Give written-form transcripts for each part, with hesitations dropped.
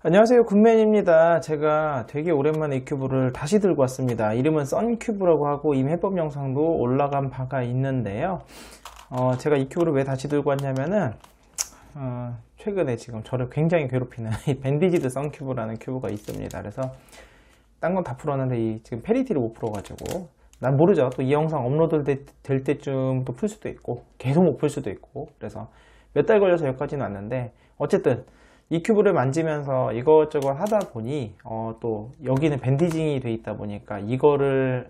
안녕하세요, 굿맨입니다. 제가 되게 오랜만에 이 큐브를 다시 들고 왔습니다. 이름은 썬큐브라고 하고 이미 해법 영상도 올라간 바가 있는데요. 제가 이 큐브를 왜 다시 들고 왔냐면은 최근에 지금 저를 굉장히 괴롭히는 이 밴디지드 썬큐브라는 큐브가 있습니다. 그래서 딴 건 다 풀었는데 지금 페리티를 못 풀어가지고 난 모르죠. 또 이 영상 업로드 될 때쯤 또 풀 수도 있고 계속 못 풀 수도 있고, 그래서 몇 달 걸려서 여기까지는 왔는데, 어쨌든 이 큐브를 만지면서 이것저것 하다 보니 또 여기는 밴디징이 돼 있다 보니까 이거를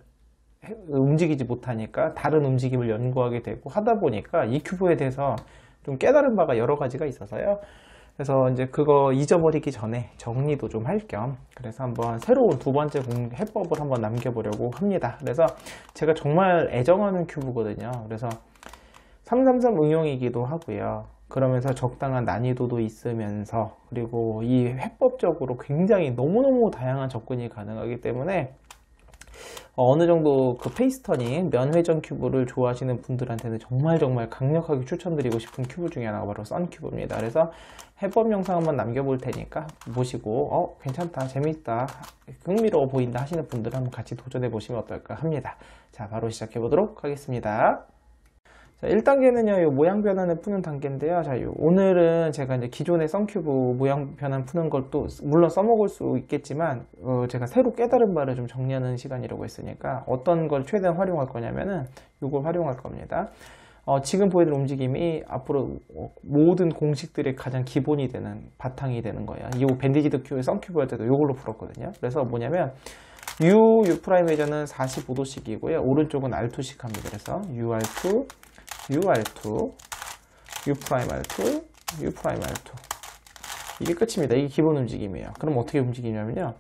움직이지 못하니까 다른 움직임을 연구하게 되고, 하다 보니까 이 큐브에 대해서 좀 깨달은 바가 여러 가지가 있어서요. 그래서 이제 그거 잊어버리기 전에 정리도 좀 할 겸, 그래서 한번 새로운 두 번째 해법을 한번 남겨보려고 합니다. 그래서 제가 정말 애정하는 큐브거든요. 그래서 333 응용이기도 하고요. 그러면서 적당한 난이도도 있으면서, 그리고 이 해법적으로 굉장히 너무너무 다양한 접근이 가능하기 때문에 어느 정도 그 페이스터닝 면회전 큐브를 좋아하시는 분들한테는 정말 강력하게 추천드리고 싶은 큐브 중에 하나가 바로 썬큐브입니다. 그래서 해법 영상 한번 남겨볼 테니까 보시고 괜찮다, 재밌다, 흥미로워 보인다 하시는 분들은 한번 같이 도전해 보시면 어떨까 합니다. 자, 바로 시작해 보도록 하겠습니다. 자, 1단계는요, 이 모양 변환을 푸는 단계인데요. 자, 오늘은 제가 이제 기존의 썬큐브 모양 변환 푸는 걸 또 물론 써먹을 수 있겠지만, 제가 새로 깨달은 바를 좀 정리하는 시간이라고 했으니까 어떤 걸 최대한 활용할 거냐면은 이걸 활용할 겁니다. 지금 보여드릴 움직임이 앞으로 모든 공식들의 가장 기본이 되는 바탕이 되는 거예요. 이 밴디지드 큐브 썬큐브 할 때도 이걸로 풀었거든요. 그래서 뭐냐면 U 회전은 45도씩이고요. 오른쪽은 R2씩 합니다. 그래서 UR2, UR2, U'R2, U'R2. 이게 끝입니다. 이게 기본 움직임이에요. 그럼 어떻게 움직이냐면요,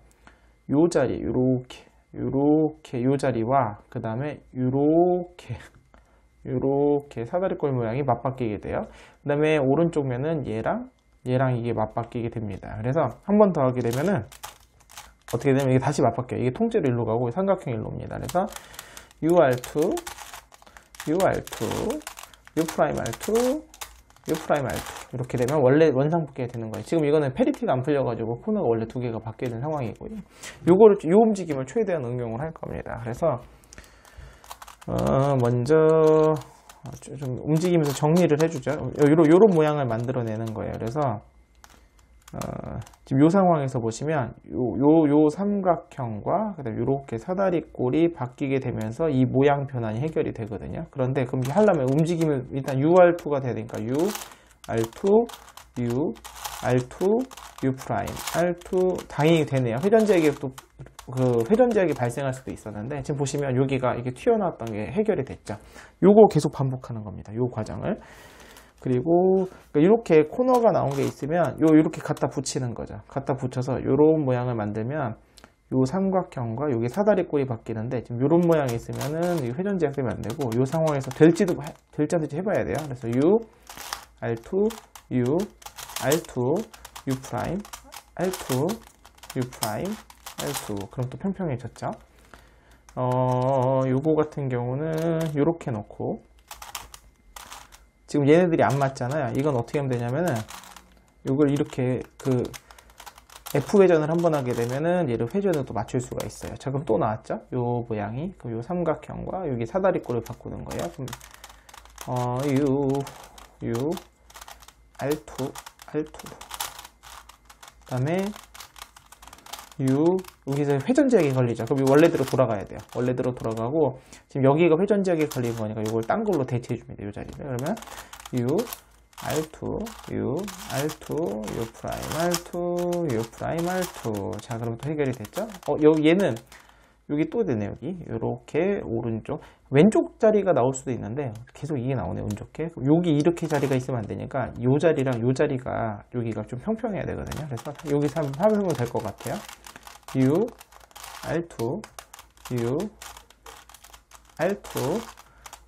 요 자리, 요렇게 요 자리와 그 다음에 요렇게 사다리꼴 모양이 맞바뀌게 돼요. 그 다음에 오른쪽 면은 얘랑 이게 맞바뀌게 됩니다. 그래서 한 번 더 하게 되면은 어떻게 되면 이게 다시 맞바뀌어요. 이게 통째로 일로 가고 삼각형 일로 옵니다. 그래서 UR2, UR2, U'R2, U'R2 이렇게 되면 원래 원상 복귀가 되는 거예요. 지금 이거는 페리티가 안 풀려가지고 코너가 원래 두 개가 바뀌어 있는 상황이고요. 요 움직임을 최대한 응용을 할 겁니다. 그래서 먼저 좀 움직이면서 정리를 해주죠. 요런 모양을 만들어내는 거예요. 그래서 지금 요 상황에서 보시면 요 삼각형과 그다음에 요렇게 사다리꼴이 바뀌게 되면서 이 모양 변환이 해결이 되거든요. 그런데 그럼 하려면 움직임을 일단 UR2가 돼야 되니까 UR2, UR2, U'R2 당연히 되네요. 회전제약이 또 회전제약이 발생할 수도 있었는데, 지금 보시면 여기가 이게 튀어나왔던 게 해결이 됐죠. 요거 계속 반복하는 겁니다. 요 과정을. 그리고 이렇게 코너가 나온 게 있으면 이렇게 갖다 붙이는 거죠. 갖다 붙여서 이런 모양을 만들면 요 삼각형과 여기 사다리꼴이 바뀌는데, 지금 이런 모양이 있으면은 회전제약 때문에 안 되고, 이 상황에서 될지 안 될지 해봐야 돼요. 그래서 U, R2, U, R2, U 프라임, R2, U 프라임, R2. 그럼 또 평평해졌죠. 요거 같은 경우는 이렇게 놓고, 지금 얘네들이 안 맞잖아요. 이건 어떻게 하면 되냐면은 이걸 이렇게 F 회전을 한번 하게 되면은 얘를 회전을 또 맞출 수가 있어요. 자, 그럼 또 나왔죠? 요 모양이. 그럼 요 삼각형과 여기 사다리꼴을 바꾸는 거예요. 그럼 U, R2. 그다음에 여기서 회전제약이 걸리죠. 그럼 원래대로 돌아가야 돼요. 원래대로 돌아가고, 지금 여기가 회전제약이 걸린 거니까 이걸 딴 걸로 대체해 줍니다. 이 자리를. 그러면 U, R2, U, R2, U 프라임, R2, U 프라임, R2. 자, 그럼 또 해결이 됐죠? 얘는 여기 또 되네. 요렇게 오른쪽 왼쪽 자리가 나올 수도 있는데 계속 이게 나오네. 운 좋게 여기 이렇게 자리가 있으면 안 되니까 요 자리랑 요 자리가 여기가 좀 평평해야 되거든요. 그래서 여기서 한번 해보면 될 것 같아요. U, R2, U, R2,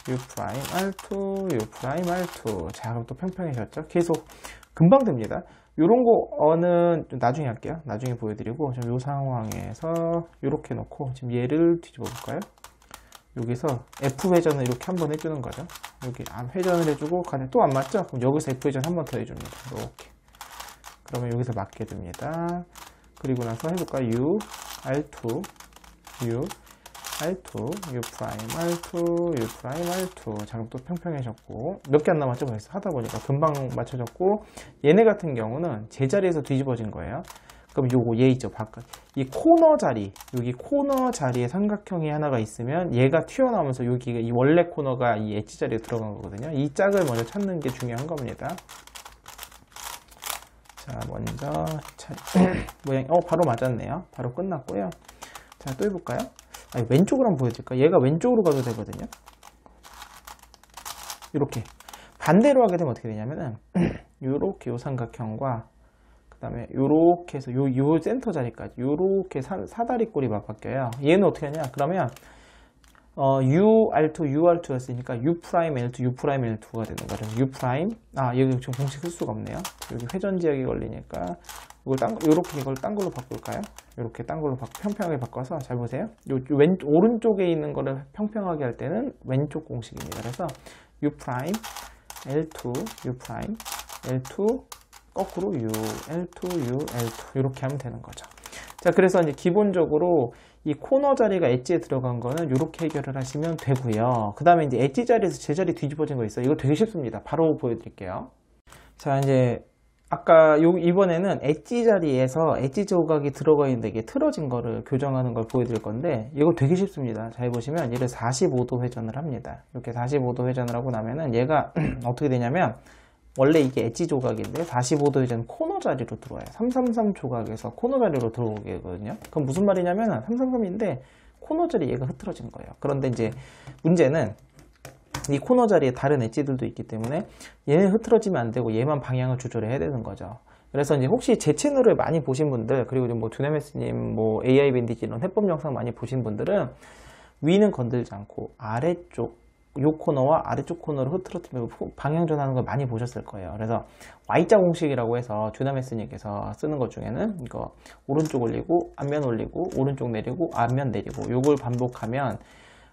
U 프라임, R2, U 프라임, R2. 자, 그럼 또 평평해졌죠? 계속 금방 됩니다. 요런 거는 나중에 할게요. 나중에 보여드리고, 좀 요 상황에서 이렇게 놓고, 지금 얘를 뒤집어 볼까요? 여기서 F 회전을 이렇게 한번 해주는 거죠. 여기 회전을 해주고, 또 안 맞죠? 그럼 여기서 F 회전 한번 더 해줍니다. 이렇게. 그러면 여기서 맞게 됩니다. 그리고 나서 해볼까요? U, R2, U, R2, U 프라임, R2, U 프라임, R2. 자, 그럼 또 평평해졌고. 몇 개 안 남았죠? 벌써 하다 보니까 금방 맞춰졌고. 얘네 같은 경우는 제자리에서 뒤집어진 거예요. 그럼 요거 얘 있죠? 바깥. 이 코너 자리, 여기 코너 자리에 삼각형이 하나가 있으면 얘가 튀어나오면서 여기 이 원래 코너가 이 엣지 자리에 들어간 거거든요. 이 짝을 먼저 찾는 게 중요한 겁니다. 자, 먼저 모양 바로 맞았네요. 바로 끝났고요. 자, 또 해볼까요? 아니, 왼쪽으로 한번 보여드릴까요? 얘가 왼쪽으로 가도 되거든요. 이렇게 반대로 하게 되면 어떻게 되냐면은 요렇게 요 삼각형과 그 다음에 요렇게 해서 요 센터 자리까지 요렇게 사다리꼴이 바뀌어요. 얘는 어떻게 하냐? 그러면 UR2, UR2였으니까 U'L2, U'L2가 되는 거죠. U'L, 여기 지금 공식 쓸 수가 없네요. 여기 회전지역이 걸리니까, 요렇게 이걸 딴 걸로 바꿀까요? 요렇게 딴 걸로 평평하게 바꿔서, 잘 보세요. 오른쪽에 있는 거를 평평하게 할 때는 왼쪽 공식입니다. 그래서 U'L2, U'L, L2, 거꾸로 U, L2, U, L2. 이렇게 하면 되는 거죠. 자, 그래서 이제 기본적으로 이 코너 자리가 엣지에 들어간 거는 이렇게 해결을 하시면 되고요. 그 다음에 이제 엣지 자리에서 제자리 뒤집어진 거 있어요. 이거 되게 쉽습니다. 바로 보여드릴게요. 자, 이제 아까 이번에는 엣지 자리에서 엣지 조각이 들어가 있는데 이게 틀어진 거를 교정하는 걸 보여드릴 건데 이거 되게 쉽습니다. 잘 보시면 얘를 45도 회전을 합니다. 이렇게 45도 회전을 하고 나면은 얘가 어떻게 되냐면 원래 이게 엣지 조각인데 45도 회전 코너 자리로 들어와요. 333 조각에서 코너 자리로 들어오게 되거든요. 그럼 무슨 말이냐면 333인데 코너 자리 얘가 흐트러진 거예요. 그런데 이제 문제는 이 코너 자리에 다른 엣지들도 있기 때문에 얘는 흐트러지면 안 되고 얘만 방향을 조절해야 되는 거죠. 그래서 이제 혹시 제 채널을 많이 보신 분들, 그리고 뭐 두네메스님, 뭐 AI 밴디지 이런 해법 영상 많이 보신 분들은 위는 건들지 않고 아래쪽 요 코너와 아래쪽 코너를 흐트러뜨리며 방향 전하는 걸 많이 보셨을 거예요. 그래서 Y자 공식이라고 해서 주나메스님께서 쓰는 것 중에는 이거 오른쪽 올리고 앞면 올리고 오른쪽 내리고 앞면 내리고 요걸 반복하면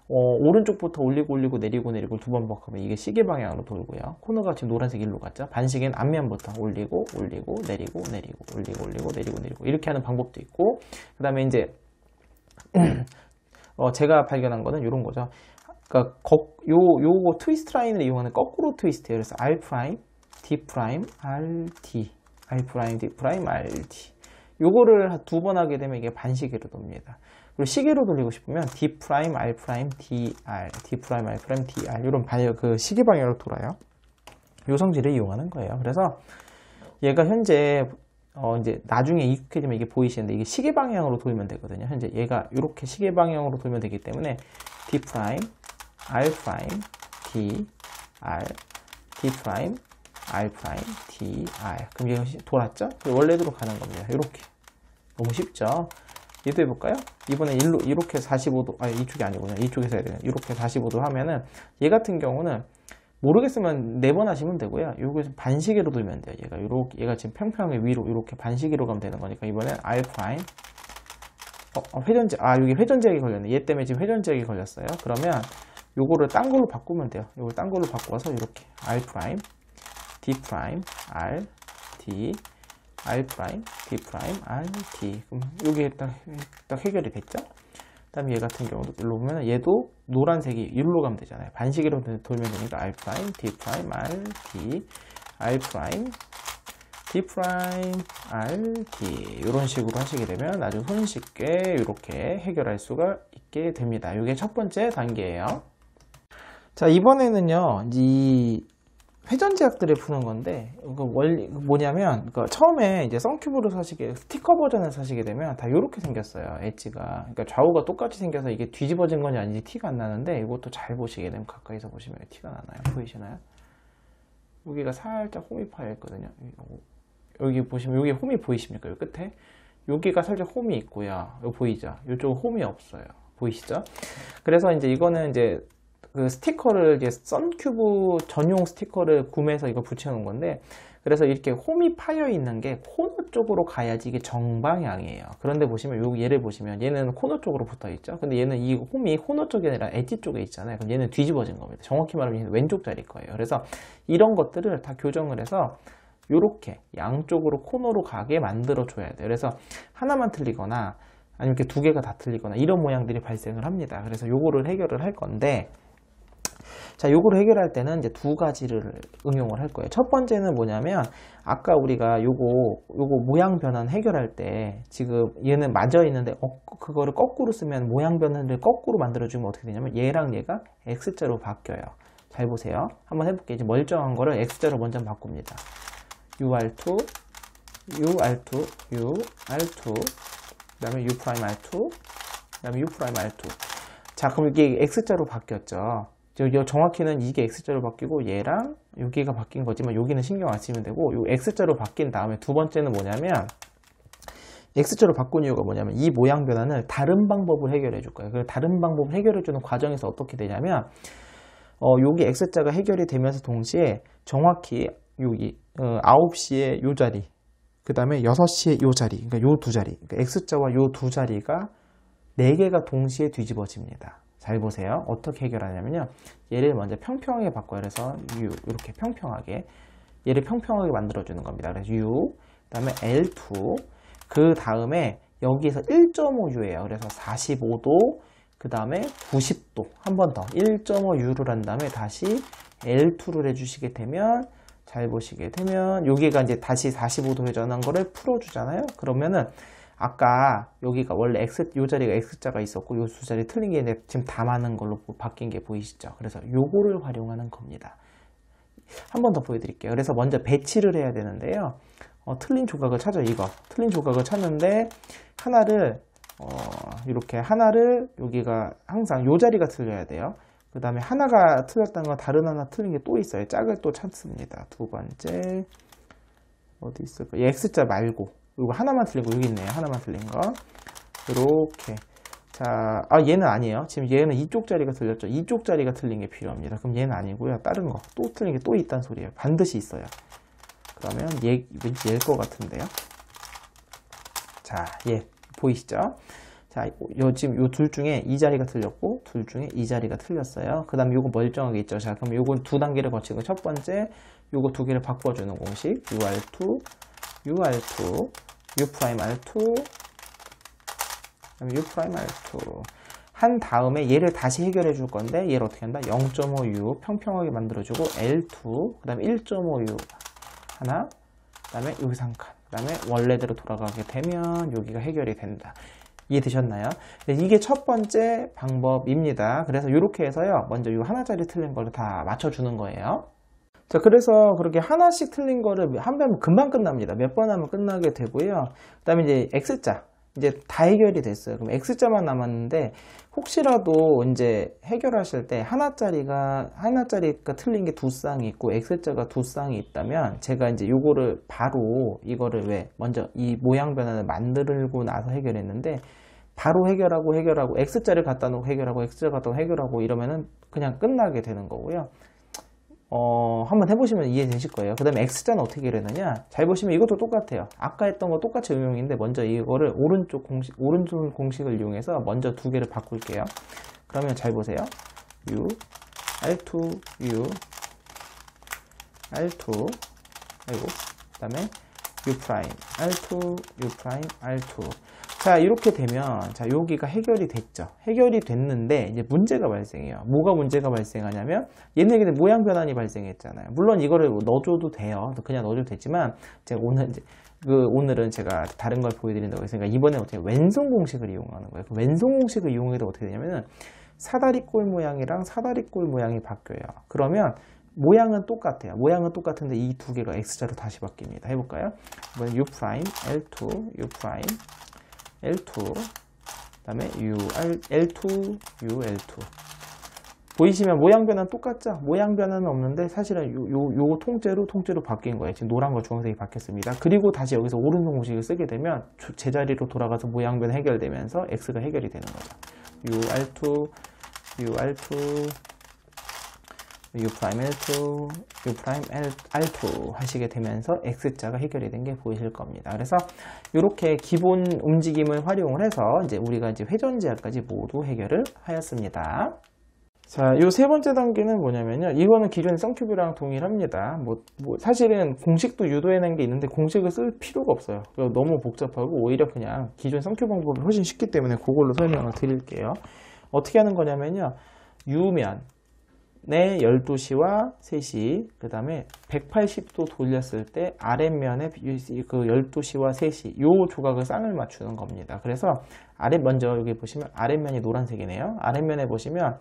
오른쪽부터 올리고 내리고 두 번 반복하면 이게 시계 방향으로 돌고요. 코너가 지금 노란색 일로 갔죠. 반시계는 앞면부터 올리고 내리고 내리고 이렇게 하는 방법도 있고, 그 다음에 이제 제가 발견한 거는 이런 거죠. 그러니까 요거 트위스트 라인을 이용하는 거꾸로 트위스트예요. 그래서 R', D', RD, R', D', RD. 요거를 두 번 하게 되면 이게 반시계로 돕니다. 그리고 시계로 돌리고 싶으면 D', R', DR, D', R', DR 이런 그 시계 방향으로 돌아요. 요 성질을 이용하는 거예요. 그래서 얘가 현재 이제 나중에 익숙해지면 이게 보이시는데 이게 시계 방향으로 돌면 되거든요. 현재 얘가 이렇게 시계 방향으로 돌면 되기 때문에 D', R', D, R, D', R', DR. 그럼 이게 돌았죠? 원래대로 가는 겁니다. 이렇게. 너무 쉽죠? 얘도 해볼까요? 이번에 이렇게 45도, 이쪽이 아니구나. 이쪽에서 해야 되네. 이렇게 45도 하면은, 얘 같은 경우는, 모르겠으면 4번 하시면 되고요. 요거 반시계로 돌면 돼요. 얘가 지금 평평하게 위로, 이렇게 반시계로 가면 되는 거니까, 이번엔 R', 여기 회전제약이 걸렸네. 얘 때문에 지금 회전제약이 걸렸어요. 그러면, 요거를 딴 걸로 바꾸면 돼요. 요걸 딴 걸로 바꿔서 이렇게 R', D', R, D, R', D', R, D. 그럼 요게 딱 해결이 됐죠? 그 다음에 얘 같은 경우도 일로 보면 얘도 노란색이 일로 가면 되잖아요. 반시계로 돌면 되니까 R', D', R, D, R', D', R, D. 이런 식으로 하시게 되면 아주 손쉽게 이렇게 해결할 수가 있게 됩니다. 이게 첫 번째 단계예요. 자, 이번에는요, 이 회전제약들을 푸는 건데, 원리 뭐냐면, 처음에 이제 썬큐브를 스티커 버전을 사시게 되면 다 이렇게 생겼어요, 엣지가. 그러니까 좌우가 똑같이 생겨서 이게 뒤집어진 건지 아닌지 티가 안 나는데, 이것도 잘 보시게 되면 가까이서 보시면 티가 나나요? 보이시나요? 여기가 살짝 홈이 파여 있거든요. 여기 보시면, 여기 홈이 보이십니까? 여기 끝에? 여기가 살짝 홈이 있고요. 여기 보이죠? 이쪽 홈이 없어요. 보이시죠? 그래서 이제 이거는 이제 그 스티커를 이제 썬큐브 전용 스티커를 구매해서 이거 붙여놓은 건데, 그래서 이렇게 홈이 파여 있는 게 코너 쪽으로 가야지 이게 정방향이에요. 그런데 보시면 얘를 보시면 얘는 코너 쪽으로 붙어 있죠. 근데 얘는 이 홈이 코너 쪽이 아니라 엣지 쪽에 있잖아요. 그럼 얘는 뒤집어진 겁니다. 정확히 말하면 얘는 왼쪽 자리일 거예요. 그래서 이런 것들을 다 교정을 해서 요렇게 양쪽으로 코너로 가게 만들어 줘야 돼요. 그래서 하나만 틀리거나 아니면 이렇게 두 개가 다 틀리거나 이런 모양들이 발생을 합니다. 그래서 요거를 해결을 할 건데, 자, 요거를 해결할 때는 이제 두 가지를 응용을 할 거예요. 첫 번째는 뭐냐면, 아까 우리가 요거 모양 변환 해결할 때, 지금 얘는 맞아 있는데, 그거를 거꾸로 쓰면 모양 변환을 거꾸로 만들어주면 어떻게 되냐면, 얘랑 얘가 X자로 바뀌어요. 잘 보세요. 한번 해볼게요. 이제 멀쩡한 거를 X자로 먼저 바꿉니다. UR2, UR2, UR2, 그 다음에 U'R2, 그 다음에 U'R2. 자, 그럼 이게 X자로 바뀌었죠. 정확히는 이게 X자로 바뀌고 얘랑 여기가 바뀐 거지만 여기는 신경 안 쓰면 되고, 요 X자로 바뀐 다음에 두 번째는 뭐냐면, X자로 바꾼 이유가 뭐냐면 이 모양 변환을 다른 방법을 해결해 줄 거예요. 그 다른 방법을 해결해 주는 과정에서 어떻게 되냐면, 여기 X자가 해결이 되면서 동시에 정확히 여기 9시에 요 자리, 그 다음에 6시에 요 자리, 그러니까 요 두 자리, 그러니까 X자와 요 두 자리가 4개가 동시에 뒤집어집니다. 잘 보세요. 어떻게 해결하냐면요. 얘를 먼저 평평하게 바꿔요. 그래서 U, 이렇게 평평하게. 얘를 평평하게 만들어주는 겁니다. 그래서 U, 그 다음에 L2, 그 다음에 여기에서 1.5U예요. 그래서 45도, 그 다음에 90도. 한 번 더. 1.5U를 한 다음에 다시 L2를 해주시게 되면, 잘 보시게 되면, 여기가 이제 다시 45도 회전한 거를 풀어주잖아요. 그러면은, 아까 여기가 원래 요 자리가 X자가 있었고 요 두 자리 틀린 게 지금 다 맞는 걸로 바뀐 게 보이시죠? 그래서 요거를 활용하는 겁니다. 한 번 더 보여드릴게요. 그래서 먼저 배치를 해야 되는데요. 틀린 조각을 찾아, 이거. 틀린 조각을 찾는데 하나를 이렇게 하나를 여기가 항상 요 자리가 틀려야 돼요. 그 다음에 하나가 틀렸다는 건 다른 하나 틀린 게 또 있어요. 짝을 또 찾습니다. 두 번째 어디 있을까? 이 X자 말고 이거 하나만 틀린 거 여기 있네요. 하나만 틀린 거 이렇게. 자, 얘는 아니에요. 지금 얘는 이쪽 자리가 틀렸죠. 이쪽 자리가 틀린 게 필요합니다. 그럼 얘는 아니고요. 다른 거 또 틀린 게 또 있다는 소리예요. 반드시 있어요. 그러면 왠지 얘일 것 같은데요. 자, 얘 보이시죠? 자, 지금 요 둘 중에 이 자리가 틀렸고 둘 중에 이 자리가 틀렸어요. 그 다음에 요거 멀쩡하게 있죠. 자, 그럼 요걸 두 단계를 거치고 첫 번째 요거 두 개를 바꿔주는 공식 UR2, UR2, U'R2, 그다음에 U'R2 한 다음에 얘를 다시 해결해 줄 건데 얘를 어떻게 한다? 0.5U 평평하게 만들어주고 L2, 그 다음에 1.5U 하나, 그 다음에 여기서 한 칸, 그 다음에 원래대로 돌아가게 되면 여기가 해결이 된다. 이해되셨나요? 이게 첫 번째 방법입니다. 그래서 이렇게 해서요, 먼저 이 하나짜리 틀린 거를 다 맞춰주는 거예요. 자, 그래서 그렇게 하나씩 틀린 거를 한 번 하면 금방 끝납니다. 몇 번 하면 끝나게 되고요. 그 다음에 이제 X자. 이제 다 해결이 됐어요. 그럼 X자만 남았는데, 혹시라도 이제 해결하실 때 하나짜리가 틀린 게 두 쌍이 있고, X자가 두 쌍이 있다면, 제가 이제 요거를 바로, 이거를 먼저 이 모양 변환을 만들고 나서 해결했는데, 바로 해결하고, X자를 갖다 놓고 해결하고, X자 갖다 놓고 해결하고 이러면은 그냥 끝나게 되는 거고요. 한번 해보시면 이해되실 거예요. 그 다음에 X자는 어떻게 해결했느냐? 잘 보시면 이것도 똑같아요. 아까 했던 거 똑같이 응용인데, 먼저 이거를 오른쪽 공식을 이용해서 먼저 두 개를 바꿀게요. 그러면 잘 보세요. U, R2, U, R2, 그리고 그 다음에 U 프라임, R2, U 프라임, R2. 자, 이렇게 되면, 자, 여기가 해결이 됐죠. 해결이 됐는데, 이제 문제가 발생해요. 뭐가 문제가 발생하냐면, 얘네들은 모양 변환이 발생했잖아요. 물론 이거를 넣어줘도 돼요. 그냥 넣어줘도 되지만, 제가 오늘은 제가 다른 걸 보여드린다고 했으니까, 이번에 어떻게 왼손 공식을 이용하는 거예요. 그 왼손 공식을 이용해도 어떻게 되냐면은, 사다리꼴 모양이랑 사다리꼴 모양이 바뀌어요. 그러면, 모양은 똑같아요. 모양은 똑같은데 이 두 개가 X자로 다시 바뀝니다. 해볼까요? 이번엔 U 프라임, L2, U 프라임, L2, 그 다음에 L2, UL2. 보이시면 모양 변환 똑같죠? 모양 변환은 없는데 사실은 요 통째로 바뀐 거예요. 지금 노란과 주황색이 바뀌었습니다. 그리고 다시 여기서 오른손 공식을 쓰게 되면 제자리로 돌아가서 모양 변환 해결되면서 X가 해결이 되는 거죠. UR2, UR2, U'L2, U'R2 하시게 되면서 X자가 해결이 된 게 보이실 겁니다. 그래서 이렇게 기본 움직임을 활용을 해서 이제 우리가 이제 회전 제약까지 모두 해결을 하였습니다. 자, 요 세 번째 단계는 뭐냐면요. 이거는 기존의 썬큐브랑 동일합니다. 사실은 공식도 유도해낸 게 있는데 공식을 쓸 필요가 없어요. 너무 복잡하고 오히려 그냥 기존 썬큐 방법이 훨씬 쉽기 때문에 그걸로 설명을 드릴게요. 어떻게 하는 거냐면요. U면에 12시와 3시, 그 다음에 180도 돌렸을 때 아랫면에 그 12시와 3시, 요 조각을 쌍을 맞추는 겁니다. 그래서 먼저 여기 보시면 아랫면이 노란색이네요. 아랫면에 보시면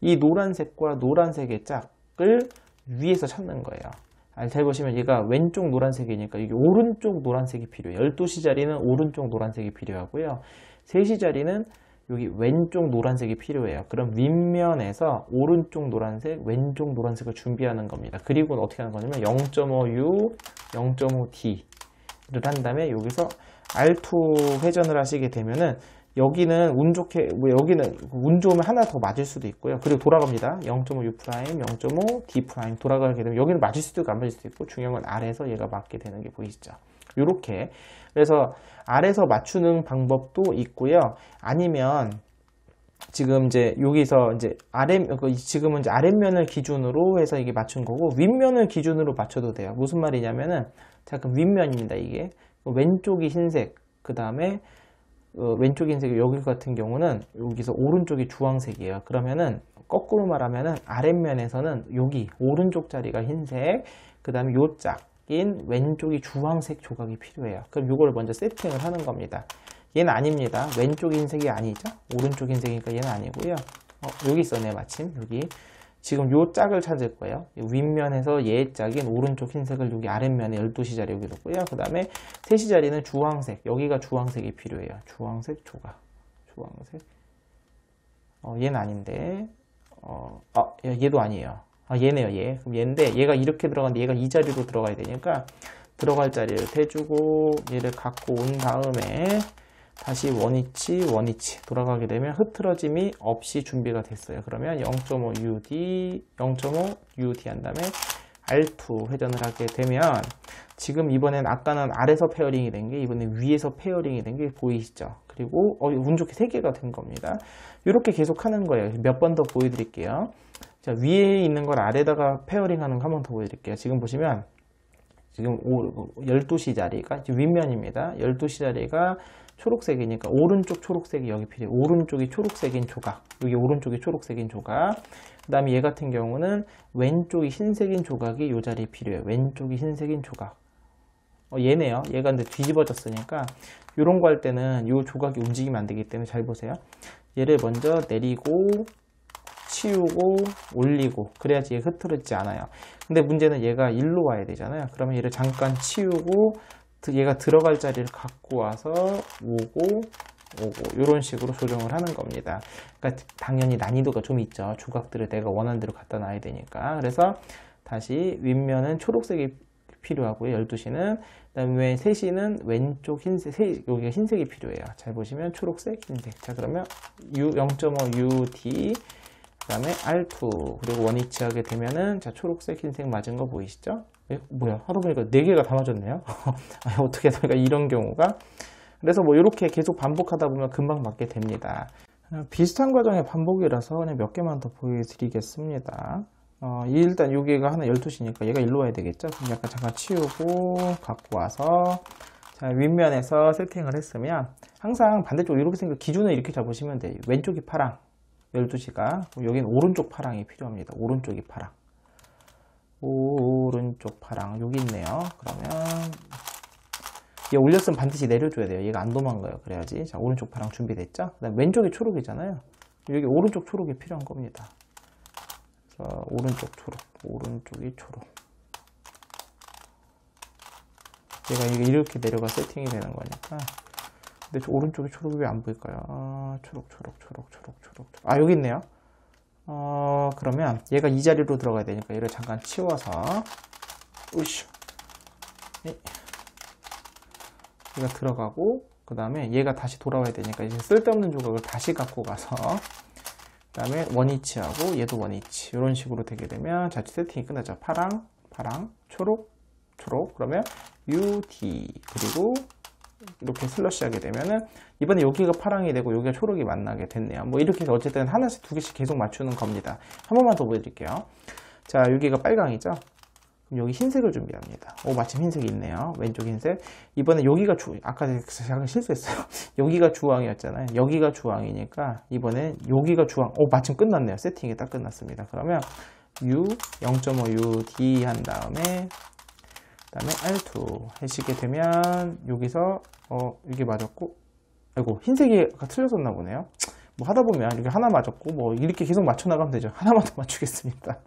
이 노란색과 노란색의 짝을 위에서 찾는 거예요. 잘 보시면 얘가 왼쪽 노란색이니까 이게 오른쪽 노란색이 필요해요. 12시 자리는 오른쪽 노란색이 필요하고요. 3시 자리는 여기 왼쪽 노란색이 필요해요. 그럼 윗면에서 오른쪽 노란색, 왼쪽 노란색을 준비하는 겁니다. 그리고 어떻게 하는 거냐면 0.5U, 0.5D를 한 다음에 여기서 R2 회전을 하시게 되면은 여기는 운 좋게, 여기는 운 좋으면 하나 더 맞을 수도 있고요. 그리고 돌아갑니다. 0.5U', 0.5D' 돌아가게 되면 여기는 맞을 수도 있고 안 맞을 수도 있고 중요한 건 아래에서 얘가 맞게 되는 게 보이시죠? 요렇게. 그래서 아래에서 맞추는 방법도 있고요. 아니면 지금 이제 여기서 이제 지금은 이제 아랫면을 기준으로 해서 이게 맞춘 거고 윗면을 기준으로 맞춰도 돼요. 무슨 말이냐면은 자, 그럼 윗면입니다. 이게 왼쪽이 흰색, 그 다음에 왼쪽 흰색 여기 같은 경우는 여기서 오른쪽이 주황색이에요. 그러면은 거꾸로 말하면은 아랫면에서는 여기 오른쪽 자리가 흰색, 그 다음에 요 짝인 왼쪽이 주황색 조각이 필요해요. 그럼 이걸 먼저 세팅을 하는 겁니다. 얘는 아닙니다. 왼쪽 흰색이 아니죠. 오른쪽 흰색이니까 얘는 아니고요. 여기 있었네 마침. 여기 지금 요 짝을 찾을 거예요. 윗면에서 얘 짝인 오른쪽 흰색을 여기 아랫면에 12시 자리 여기 놓고요. 그 다음에 3시 자리는 주황색. 여기가 주황색이 필요해요. 주황색 조각. 주황색. 얘는 아닌데. 얘도 아니에요. 얘네요, 얘. 그럼 얘인데 얘가 이렇게 들어가는데 얘가 이 자리로 들어가야 되니까 들어갈 자리를 대주고 얘를 갖고 온 다음에 다시 원위치 돌아가게 되면 흐트러짐이 없이 준비가 됐어요. 그러면 0.5UD, 0.5UD 한 다음에 R2 회전을 하게 되면 지금 이번엔 아까는 아래서 페어링이 된 게 이번엔 위에서 페어링이 된 게 보이시죠? 그리고 운 좋게 3개가 된 겁니다. 이렇게 계속 하는 거예요. 몇 번 더 보여드릴게요. 자, 위에 있는 걸 아래다가 페어링 하는 거 한 번 더 보여드릴게요. 지금 보시면 지금 12시 자리가 윗면입니다. 12시 자리가 초록색이니까 오른쪽 초록색이 여기 필요해요. 오른쪽이 초록색인 조각. 여기 오른쪽이 초록색인 조각. 그 다음에 얘 같은 경우는 왼쪽이 흰색인 조각이 이 자리에 필요해요. 왼쪽이 흰색인 조각. 얘네요. 얘가 근데 뒤집어졌으니까 이런 거 할 때는 이 조각이 움직이면 안 되기 때문에 잘 보세요. 얘를 먼저 내리고 치우고 올리고 그래야지 얘가 흐트러지지 않아요. 근데 문제는 얘가 일로 와야 되잖아요. 그러면 얘를 잠깐 치우고 얘가 들어갈 자리를 갖고 와서 오고 이런 식으로 조정을 하는 겁니다. 그러니까 당연히 난이도가 좀 있죠. 조각들을 내가 원하는 대로 갖다 놔야 되니까. 그래서 다시 윗면은 초록색이 필요하고요. 12시는 그다음에 3시는 왼쪽 흰색, 여기가 흰색이 필요해요. 잘 보시면 초록색, 흰색. 자, 그러면 0.5UD 그 다음에 R2 그리고 원위치 하게 되면은 자, 초록색, 흰색 맞은 거 보이시죠? 뭐야, 하다 보니까 4개가 다 맞았네요. 어떻게 하다 보니까 이런 경우가. 그래서 뭐 이렇게 계속 반복하다 보면 금방 맞게 됩니다. 비슷한 과정의 반복이라서 그냥 몇 개만 더 보여드리겠습니다. 일단 여기가 하나 12시니까 얘가 일로 와야 되겠죠? 그럼 약간 잠깐 치우고 갖고 와서 자, 윗면에서 세팅을 했으면 항상 반대쪽 이렇게 기준을 이렇게 잡으시면 돼요. 왼쪽이 파랑 12시가 여기는 오른쪽 파랑이 필요합니다. 오른쪽이 파랑. 오른쪽 파랑 여기 있네요. 그러면 얘 올렸으면 반드시 내려줘야 돼요. 얘가 안 도망가요. 그래야지. 자, 오른쪽 파랑 준비됐죠? 그다음 왼쪽이 초록이잖아요. 여기 오른쪽 초록이 필요한 겁니다. 자, 오른쪽 초록, 오른쪽이 초록. 얘가 이렇게 내려가 세팅이 되는 거니까. 근데 오른쪽이 초록이 왜 안 보일까요? 초록. 아, 여기 있네요. 그러면 얘가 이 자리로 들어가야 되니까 얘를 잠깐 치워서 으쌰. 얘가 들어가고 그 다음에 얘가 다시 돌아와야 되니까 이제 쓸데없는 조각을 다시 갖고 가서 그 다음에 원위치하고 얘도 원위치 이런 식으로 되게 되면 자, 세팅이 끝나죠. 파랑, 초록 그러면 UD 그리고 이렇게 슬러시 하게 되면은 이번에 여기가 파랑이 되고 여기가 초록이 만나게 됐네요. 뭐 이렇게 해서 어쨌든 하나씩 두 개씩 계속 맞추는 겁니다. 한 번만 더 보여드릴게요. 자, 여기가 빨강이죠. 그럼 여기 흰색을 준비합니다. 오, 마침 흰색이 있네요. 왼쪽 흰색. 이번에 여기가 아까 잠깐 실수했어요. 여기가 주황이었잖아요. 여기가 주황이니까 이번엔 여기가 주황. 오, 마침 끝났네요. 세팅이 딱 끝났습니다. 그러면 U 0.5 UD 한 다음에 그다음에 R2 하시게 되면 여기서 이게 맞았고, 아이고 흰색이 틀렸었나 보네요. 뭐 하다 보면 이렇게 하나 맞았고 뭐 이렇게 계속 맞춰 나가면 되죠. 하나만 더 맞추겠습니다.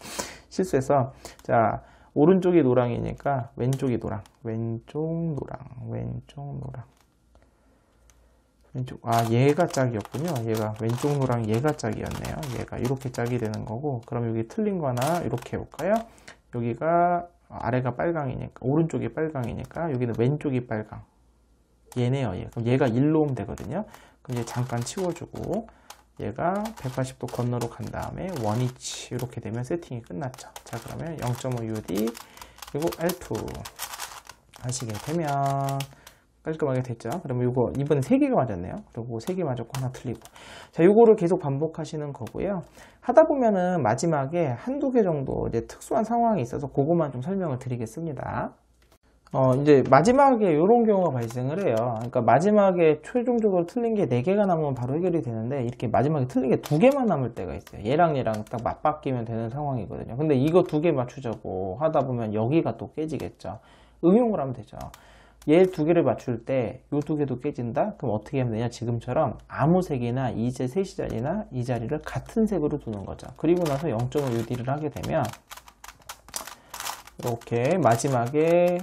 실수해서. 자, 오른쪽이 노랑이니까 왼쪽이 노랑, 왼쪽 노랑, 왼쪽 노랑, 왼쪽. 아, 얘가 짝이었군요. 얘가 왼쪽 노랑, 얘가 짝이었네요. 얘가 이렇게 짝이 되는 거고, 그럼 여기 틀린 거 하나 이렇게 해볼까요? 여기가 아래가 빨강이니까, 오른쪽이 빨강이니까 여기는 왼쪽이 빨강. 얘네요. 얘. 그럼 얘가 1로 오면 되거든요. 그럼 얘 잠깐 치워주고 얘가 180도 건너로 간 다음에 원위치 이렇게 되면 세팅이 끝났죠. 자, 그러면 0.5 UD 그리고 R2 하시게 되면 깔끔하게 됐죠. 그러면 이거 이번에 3개가 맞았네요. 그리고 3개 맞았고 하나 틀리고. 자, 요거를 계속 반복하시는 거고요. 하다 보면은 마지막에 한두 개 정도 이제 특수한 상황이 있어서 그것만 좀 설명을 드리겠습니다. 이제 마지막에 이런 경우가 발생을 해요. 그러니까 마지막에 최종적으로 틀린 게 4개가 남으면 바로 해결이 되는데, 이렇게 마지막에 틀린 게 2개만 남을 때가 있어요. 얘랑 얘랑 딱 맞바뀌면 되는 상황이거든요. 근데 이거 2개 맞추자고 하다 보면 여기가 또 깨지겠죠. 응용을 하면 되죠. 얘 2개를 맞출 때 이 2개도 깨진다? 그럼 어떻게 하면 되냐? 지금처럼 아무 색이나 이제 셋이 자리나 이 자리를 같은 색으로 두는 거죠. 그리고 나서 0.5 UD를 하게 되면 이렇게 마지막에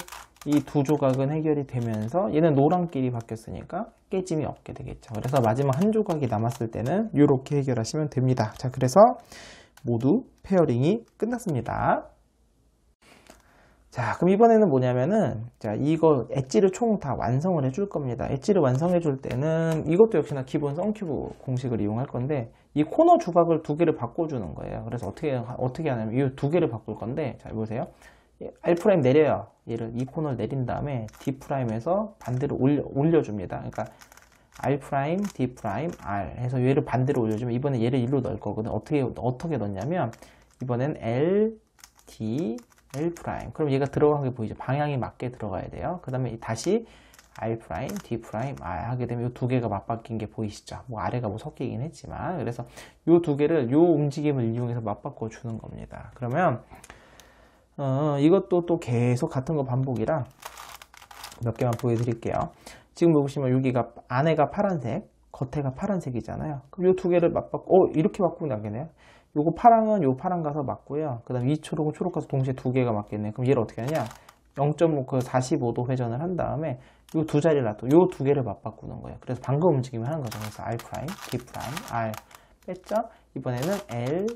이 두 조각은 해결이 되면서 얘는 노랑끼리 바뀌었으니까 깨짐이 없게 되겠죠. 그래서 마지막 한 조각이 남았을 때는 이렇게 해결하시면 됩니다. 자, 그래서 모두 페어링이 끝났습니다. 자, 그럼 이번에는 뭐냐면은, 자, 이거 엣지를 총 다 완성을 해줄 겁니다. 엣지를 완성해 줄 때는 이것도 역시나 기본 썬큐브 공식을 이용할 건데, 이 코너 조각을 2개를 바꿔주는 거예요. 그래서 어떻게 하냐면 이 2개를 바꿀 건데, 자, 보세요. R' 내려요. 얘를 이 코너를 내린 다음에 D'에서 반대로 올려줍니다. 그러니까 R', D', R 해서 얘를 반대로 올려주면 이번에 얘를 1로 넣을 거거든. 어떻게 넣냐면 이번엔 L, D, L'. 그럼 얘가 들어간 게 보이죠? 방향이 맞게 들어가야 돼요. 그 다음에 다시 R', D', R 하게 되면 이 2개가 맞바뀐 게 보이시죠? 뭐 아래가 뭐 섞이긴 했지만, 그래서 이 2개를 이 움직임을 이용해서 맞바꿔 주는 겁니다. 그러면 이것도 또 계속 같은 거 반복이라 몇 개만 보여드릴게요. 지금 보시면 여기가 안에가 파란색, 겉에가 파란색이잖아요. 그럼 이 2개를 맞바꿔, 이렇게 바꾸면 되겠네요. 요거 파랑은 요 파랑 가서 맞고요. 그 다음 이 초록은 초록 가서 동시에 2개가 맞겠네요. 그럼 얘를 어떻게 하냐? 0.5 그 45도 회전을 한 다음에 요 두 자리를 놔둬. 요 2개를 맞바꾸는 거예요. 그래서 방금 움직임을 하는 거죠. 그래서 R', D', R 뺐죠? 이번에는 L,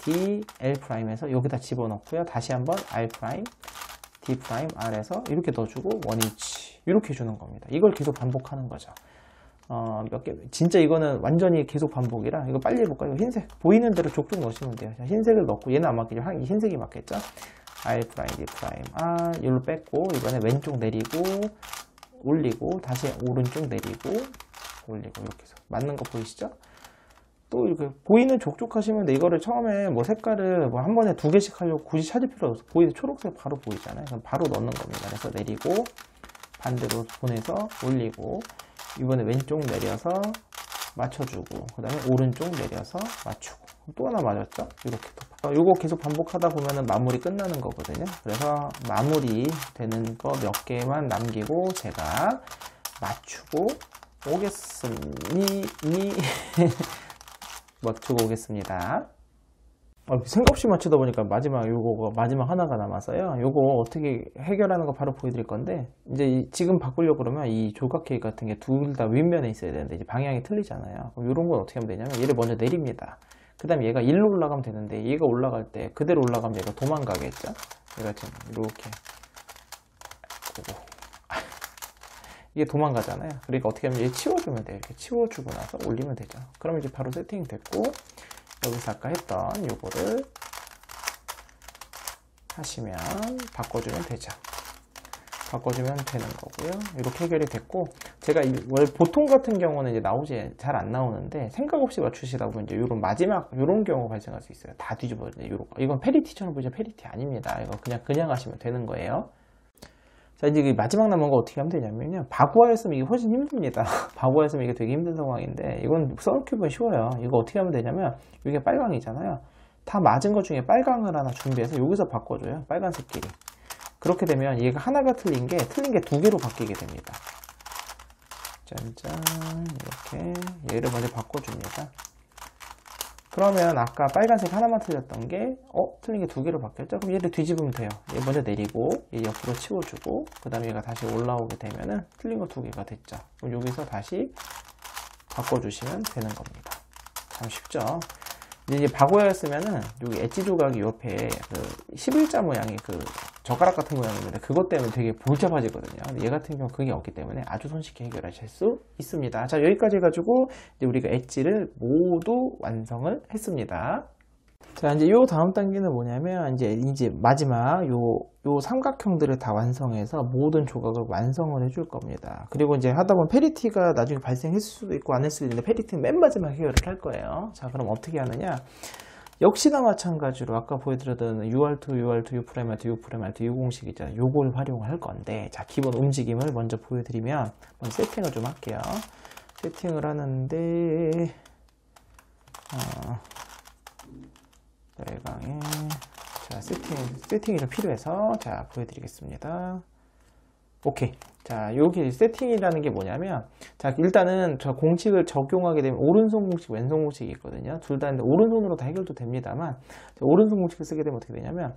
D, L'에서 여기다 집어넣고요. 다시 한번 R', D', R에서 이렇게 넣어주고 원위치 이렇게 주는 겁니다. 이걸 계속 반복하는 거죠. 몇 개, 진짜 이거는 완전히 계속 반복이라 이거 빨리 해볼까요? 흰색 보이는 대로 족족 넣으시면 돼요. 자, 흰색을 넣고 얘는 안 맞겠죠? 흰색이 맞겠죠? R', D', R 이걸로 뺐고 이번에 왼쪽 내리고 올리고 다시 오른쪽 내리고 올리고 이렇게 해서 맞는 거 보이시죠? 또 이렇게 보이는 족족 하시면 돼. 이거를 처음에 뭐 색깔을 뭐 한 번에 2개씩 하려고 굳이 찾을 필요 없어. 보이는 초록색 바로 보이잖아요. 그럼 바로 넣는 겁니다. 그래서 내리고 반대로 보내서 올리고 이번에 왼쪽 내려서 맞춰주고 그 다음에 오른쪽 내려서 맞추고 또 하나 맞았죠? 이렇게 또 이거 계속 반복하다 보면은 마무리 끝나는 거거든요. 그래서 마무리 되는 거 몇 개만 남기고 제가 맞추고 맞추고 오겠습니다. 생각 없이 맞추다 보니까 마지막 하나가 남아서요. 요거 어떻게 해결하는 거 바로 보여드릴 건데, 이제 지금 바꾸려고 그러면 이 조각 케이크 같은 게 둘 다 윗면에 있어야 되는데 이제 방향이 틀리잖아요. 그럼 이런 건 어떻게 하면 되냐면 얘를 먼저 내립니다. 그 다음에 얘가 1로 올라가면 되는데 얘가 올라갈 때 그대로 올라가면 얘가 도망가겠죠. 얘가 지금 이렇게 이게 도망가잖아요. 그러니까 어떻게 하면 얘 치워주면 돼요. 이렇게 치워주고 나서 올리면 되죠. 그러면 이제 바로 세팅이 됐고, 여기서 아까 했던 요거를 하시면 바꿔주면 되죠. 바꿔주면 되는 거고요. 이렇게 해결이 됐고, 제가 보통 같은 경우는 이제 나오지 잘 안 나오는데 생각 없이 맞추시다 보면 이제 이런 마지막 이런 경우가 발생할 수 있어요. 다 뒤집어져. 이건 페리티처럼 보이죠? 페리티 아닙니다. 이거 그냥 하시면 되는 거예요. 자, 이제 마지막 남은 거 어떻게 하면 되냐면요. 바구하였으면 이게 훨씬 힘듭니다. 바구하였으면 이게 되게 힘든 상황인데, 이건 썬큐브는 쉬워요. 이거 어떻게 하면 되냐면, 이게 빨강이잖아요. 다 맞은 것 중에 빨강을 하나 준비해서 여기서 바꿔줘요. 빨간색끼리. 그렇게 되면 얘가 하나가 틀린 게 두 개로 바뀌게 됩니다. 짠짠, 이렇게 얘를 먼저 바꿔줍니다. 그러면 아까 빨간색 하나만 틀렸던 게 틀린 게 두 개로 바뀌었죠? 그럼 얘를 뒤집으면 돼요. 얘 먼저 내리고 얘 옆으로 치워주고 그 다음에 얘가 다시 올라오게 되면은 틀린 거 두 개가 됐죠. 그럼 여기서 다시 바꿔주시면 되는 겁니다. 참 쉽죠? 이제 바고였으면은 여기 엣지 조각이 옆에 그 11자 모양의 그 젓가락 같은 모양인데 그것 때문에 되게 복잡해지거든요. 근데 얘 같은 경우 그게 없기 때문에 아주 손쉽게 해결하실 수 있습니다. 자, 여기까지 해가지고 이제 우리가 엣지를 모두 완성을 했습니다. 자, 이제 요 다음 단계는 뭐냐면 이제 마지막 요 삼각형들을 다 완성해서 모든 조각을 완성을 해줄 겁니다. 그리고 이제 하다 보면 페리티가 나중에 발생했을 수도 있고 안 했을 수도 있는데 페리티는 맨 마지막 해결을 할 거예요. 자, 그럼 어떻게 하느냐? 역시나 마찬가지로 아까 보여드렸던 UR2, UR2, U'R2, U'R2 이 공식 있잖아요. 요걸 활용할 건데, 자, 기본 움직임을 먼저 보여드리면 먼저 세팅을 좀 할게요. 세팅을 하는데 열강에 자, 세팅이 좀 필요해서 자, 보여드리겠습니다. 오케이. 자, 여기 세팅이라는 게 뭐냐면, 자, 일단은 저 공식을 적용하게 되면 오른손 공식, 왼손 공식이 있거든요. 둘 다 오른손으로 다 해결도 됩니다만, 오른손 공식을 쓰게 되면 어떻게 되냐면,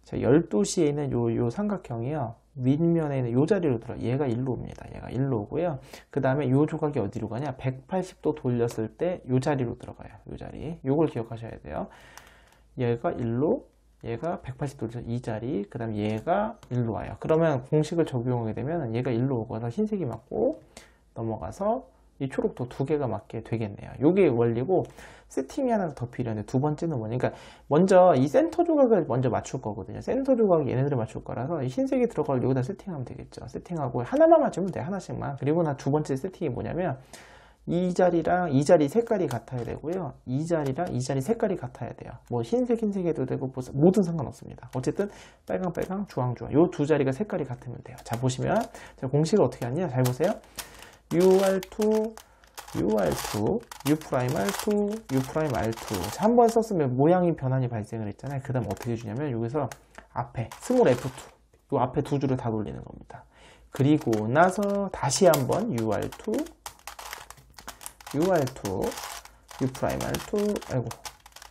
자, 12시에 있는 요 삼각형이요. 윗면에 있는 요 자리로 들어. 얘가 일로 옵니다. 얘가 일로 오고요. 그 다음에 요 조각이 어디로 가냐? 180도 돌렸을 때 요 자리로 들어가요. 요 자리. 요걸 기억하셔야 돼요. 얘가 일로, 얘가 180도 돌려서 이 자리, 그 다음 얘가 일로 와요. 그러면 공식을 적용하게 되면 얘가 일로 오고서 흰색이 맞고 넘어가서 이 초록도 두 개가 맞게 되겠네요. 요게 원리고, 세팅이 하나 더 필요한데 두 번째는 뭐냐? 그러니까 먼저 이 센터 조각을 먼저 맞출 거거든요. 센터 조각이 얘네들을 맞출 거라서 이 흰색이 들어갈 여기다 세팅하면 되겠죠. 세팅하고 하나만 맞추면 돼. 하나씩만. 그리고 나 두 번째 세팅이 뭐냐면, 이 자리랑 이 자리 색깔이 같아야 되고요. 이 자리랑 이 자리 색깔이 같아야 돼요. 뭐 흰색 해도 되고 뭐든 상관없습니다. 어쨌든 빨강 주황 요 두 자리가 색깔이 같으면 돼요. 자, 보시면 자, 공식을 어떻게 하냐? 잘 보세요. UR2 UR2 U'R2 U'R2 자, 한 번 썼으면 모양이 변환이 발생을 했잖아요. 그 다음 어떻게 해주냐면 여기서 앞에 스몰 F2 요 앞에 두 줄을 다 돌리는 겁니다. 그리고 나서 다시 한번 UR2 UR2, U'R2, 아이고,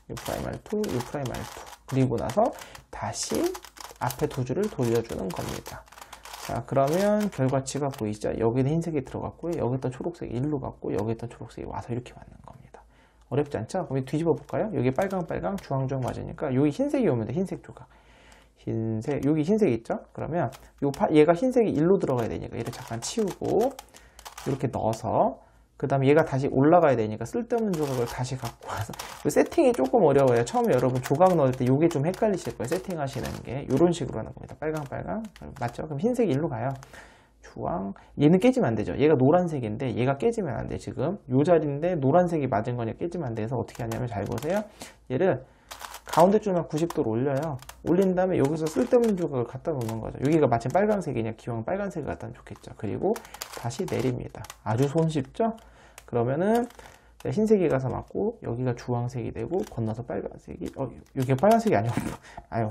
U'R2, U'R2. 그리고 나서 다시 앞에 두 줄을 돌려주는 겁니다. 자, 그러면 결과치가 보이죠? 여기는 흰색이 들어갔고요. 여기다 초록색이 일로 갔고, 여기다 초록색이 와서 이렇게 맞는 겁니다. 어렵지 않죠? 그럼 뒤집어 볼까요? 여기 빨강, 주황 맞으니까 여기 흰색이 오면 돼. 흰색 조각. 흰색, 여기 흰색 있죠? 그러면 얘가 흰색이 일로 들어가야 되니까 얘를 잠깐 치우고 이렇게 넣어서 그 다음에 얘가 다시 올라가야 되니까 쓸데없는 조각을 다시 갖고 와서 세팅이 조금 어려워요. 처음에 여러분 조각 넣을 때 이게 좀 헷갈리실 거예요. 세팅 하시는 게 이런 식으로 하는 겁니다. 빨강 맞죠? 그럼 흰색이 일로 가요. 주황 얘는 깨지면 안 되죠. 얘가 노란색인데 얘가 깨지면 안 돼. 지금 요 자리인데 노란색이 맞은 거니까 깨지면 안 돼서 어떻게 하냐면 잘 보세요. 얘를 가운데 줄만 90도로 올려요. 올린 다음에 여기서 쓸데없는 조각을 갖다 놓는 거죠. 여기가 마침 빨간색이냐 기왕 빨간색을 갖다 놓으면 좋겠죠. 그리고 다시 내립니다. 아주 손쉽죠? 그러면은 흰색이 가서 맞고 여기가 주황색이 되고 건너서 빨간색이 여기가 빨간색이 아니고 아유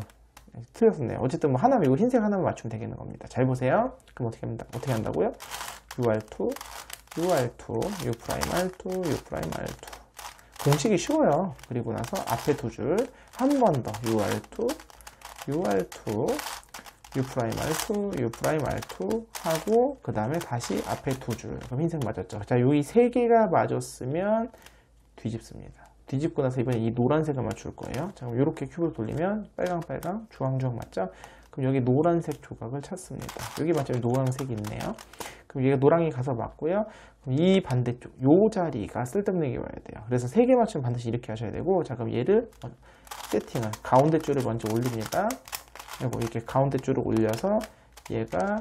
틀렸었네요. 어쨌든 뭐 하나면 이거 흰색 하나만 맞추면 되겠는 겁니다. 잘 보세요. 그럼 어떻게 한다고요? UR2 U'R2 U'R2 공식이 쉬워요. 그리고 나서 앞에 두 줄 한 번 더 UR2 U'R2 하고 그 다음에 다시 앞에 두 줄. 그럼 흰색 맞았죠. 자, 여기 세 개가 맞았으면 뒤집습니다. 뒤집고 나서 이번에 이 노란색을 맞출 거예요. 자, 그럼 이렇게 큐브를 돌리면 빨강 주황 맞죠? 그럼 여기 노란색 조각을 찾습니다. 여기 맞죠? 노란색이 있네요. 그럼 얘가 노랑이 가서 맞고요. 그럼 이 반대쪽 요 자리가 쓸데없는 게 와야 돼요. 그래서 세 개 맞추면 반드시 이렇게 하셔야 되고, 자, 그럼 얘를 세팅을 가운데 줄을 먼저 올립니다. 그리고 이렇게 가운데 줄을 올려서 얘가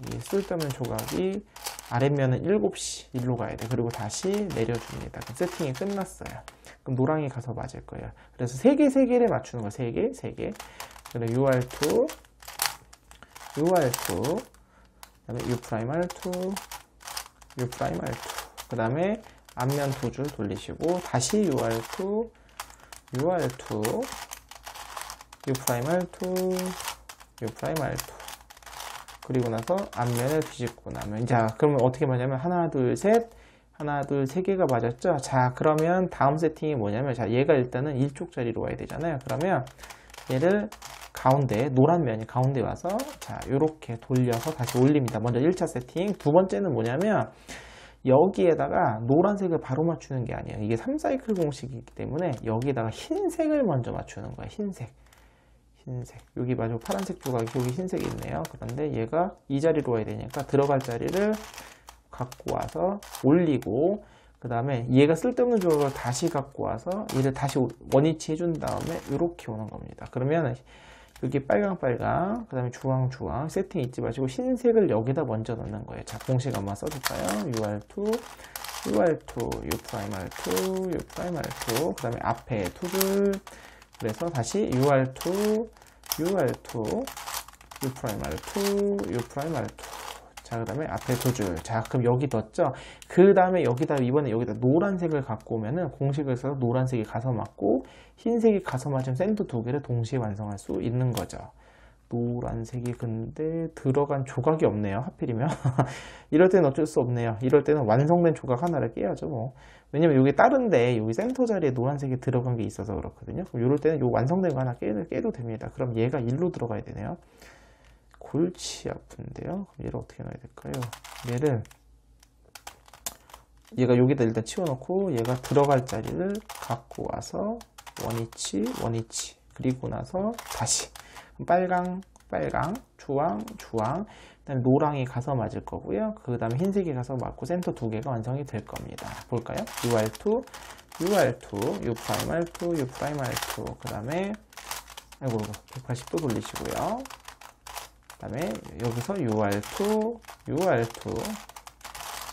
이 쓸데없는 조각이 아랫면은 7시 일로 가야 돼. 그리고 다시 내려줍니다. 그럼 세팅이 끝났어요. 그럼 노랑이 가서 맞을 거예요. 그래서 3개를 맞추는 거예요. 3개. 그다음에 UR2, UR2, 그다음에 U'R2, U'R2. 그 다음에 앞면 2줄 돌리시고 다시 UR2, UR2, U'R2, U'R2. 그리고 나서 앞면을 뒤집고 나면, 자, 그러면 어떻게 맞냐면 하나, 둘, 셋, 하나, 둘, 3개가 맞았죠? 자, 그러면 다음 세팅이 뭐냐면, 자, 얘가 일단은 1쪽 자리로 와야 되잖아요. 그러면 얘를 가운데, 노란 면이 가운데 와서, 자, 요렇게 돌려서 다시 올립니다. 먼저 1차 세팅. 두 번째는 뭐냐면, 여기에다가 노란색을 바로 맞추는 게 아니에요. 이게 3사이클 공식이기 때문에 여기에다가 흰색을 먼저 맞추는 거예요. 흰색. 여기 마지막 파란색 조각이 여기 흰색이 있네요. 그런데 얘가 이 자리로 와야 되니까 들어갈 자리를 갖고 와서 올리고, 그 다음에 얘가 쓸데없는 조각을 다시 갖고 와서 얘를 다시 원위치 해준 다음에 이렇게 오는 겁니다. 그러면 여기 빨강, 그 다음에 주황 세팅 잊지 마시고 흰색을 여기다 먼저 넣는 거예요. 자, 공식 한번 써줄까요? UR2, U'R2, U'R2, 그 다음에 앞에 2줄. 그래서 다시 UR2, U'R2, U'R2. 자, 그 다음에 앞에 2줄. 자, 그럼 여기 넣었죠? 그 다음에 이번에 여기다 노란색을 갖고 오면은 공식을 써서 노란색이 가서 맞고 흰색이 가서 맞으면 샌드 2개를 동시에 완성할 수 있는 거죠. 노란색이 근데 들어간 조각이 없네요. 하필이면. 이럴 때는 어쩔 수 없네요. 이럴 때는 완성된 조각 하나를 깨야죠. 뭐. 왜냐면 여기 다른데 여기 센터 자리에 노란색이 들어간 게 있어서 그렇거든요. 그럼 이럴 때는 요 완성된 거 하나 깨도 됩니다. 그럼 얘가 1로 들어가야 되네요. 골치 아픈데요. 그럼 얘를 어떻게 넣어야 될까요? 얘가 여기다 일단 치워놓고 얘가 들어갈 자리를 갖고 와서 원위치. 그리고 나서 다시 빨강, 주황, 그다음에 노랑이 가서 맞을 거고요. 그 다음에 흰색이 가서 맞고 센터 2개가 완성이 될 겁니다. 볼까요? UR2, U'R2, 그 다음에 180도 돌리시고요. 그 다음에 여기서 UR2,